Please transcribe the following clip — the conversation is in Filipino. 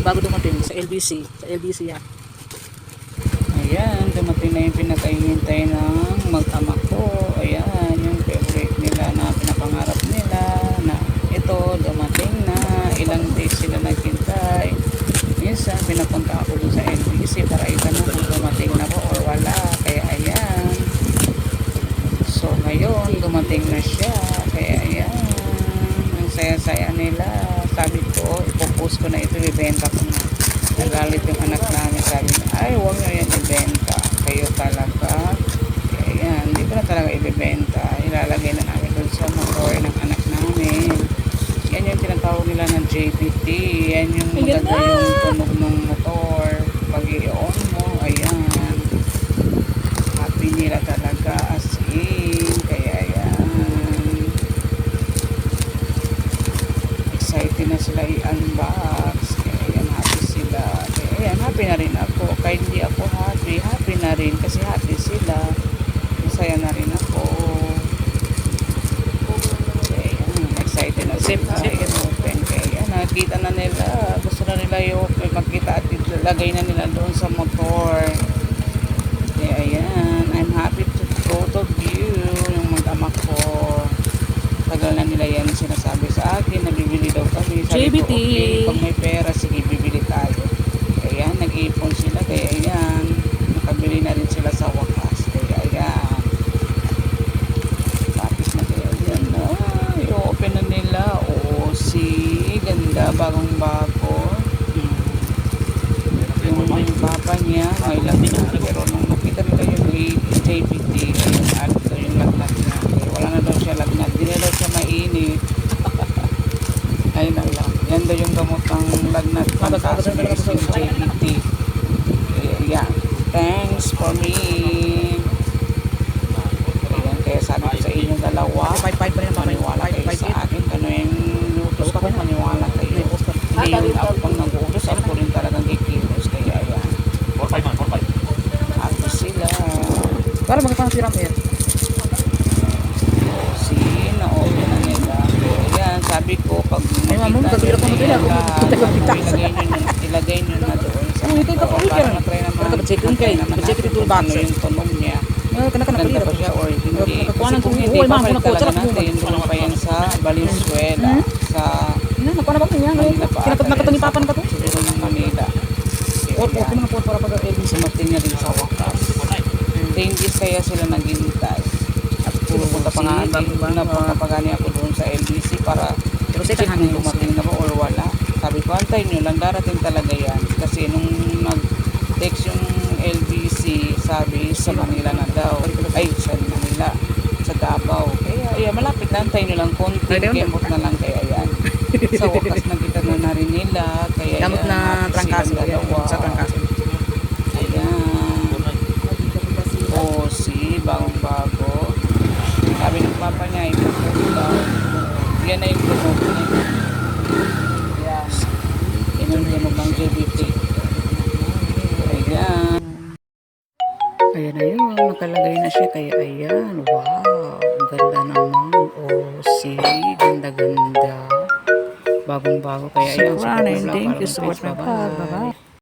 bago dumating sa LBC. Sa LBC yan. Ayan, dumating na yung pinakahihintay ng mag-ama ko. Ayan, yung favorite nila na pinapangarap nila na ito, dumating na. Ilang days sila naghintay. Minsan, pinapunta ako dun sa LBC para itanong kung dumating na ko or wala. Kaya ayan. So, ngayon, dumating na siya. Kaya ayan. Ang saya-saya nila. Sabi ko, ipopost ko na ito, ibenta ko na. Nagalit yung anak namin, sabi niya, ay huwag nyo yan ibenta, kayo talaga. Ayan, hindi ko na talaga ibibenta, ilalagay na namin doon sa motor ng anak namin. Yan yung tinatawag nila ng JPT, yan yung maganda yung tunog ng motor. Pag i-on mo, ayan, happy nila talaga as in. Kaya ayan, excited na sila i-unbox. Ayan, happy na rin ako. Kahit hindi ako happy, happy na rin kasi happy sila. Masaya na rin ako. Ayan, excited na sila. Open. Kaya nakita na nila. Gusto na nila yung makita at ilagay na nila doon sa motor. Kaya ayan, I'm happy to both of you. Yung mag-ama ko. Tagal na nila yan sinasabi sa akin. Nabibili daw kami. Sabi ko, okay, pag may pera, sige, bibili tayo. Ayan, nag-iipon sila. Kaya ayan, nakabili na rin sila sa wakas. Kaya ayan, tapos na kaya ayan. Ay, open na nila. Oo, ganda, bagong bago. Yung papa niya, ay labi na. Pero nung nakita nila yung JPT, ayun, at yung lagnat niya. Wala na daw siya lagnat. Hindi na daw siya mainit. Ayun na lang. Yan daw yung gamot ng lagnat. Fantastic yung JPT. Yeah. Thanks for me. Ayan, kaya sabi ko sa inyong dalawa, maniwala kayo sa akin. Ano yung utos ko, maniwala kayo. Hindi rin ako pang nag-uutos. Ako rin talagang kikilos. Kaya ayan. 4-5. Happy sila. Para magkakang siram air. Na-open na nila. Ayan, sabi ko, pag ilagay nyo na doon sa para matry naman yung tunog niya. Ganda pa siya or hindi. Kasi kung hindi, papalit talaga natin doon pa yan sa Valenzuela. Sa Manila pa ata. Siguro ng Manila. Sumating na din sa wakas. Changes kaya sila naghintay. At pupunta pa nga napakapagani ako doon sa LBC para check kung dumating na ba or wala. Sabi ko, antayin nyo lang, darating talaga yan. Kasi nung nag-text yung LBC, sabi sa Manila na daw. Ay, sa Manila, sa Davao. Kaya, ayan, malapit na, antayin nyo lang, konting kemot na lang, kaya yan. Sa wakas nakita na rin nila, kaya yan, gamot na trangkaso sa trangkaso. Ayan. O, bagong bago. Sabi ng papa niya, ipapos daw. Yan na yung tunog niya. Yes. Yan yung tunog ng JBT. Ayan. Ayan na yun. Nakalagay na siya. Kaya ayan. Wow. Ganda naman. Ganda-ganda. Bagong bago. Kaya ayan. Thank you so much. Bye-bye.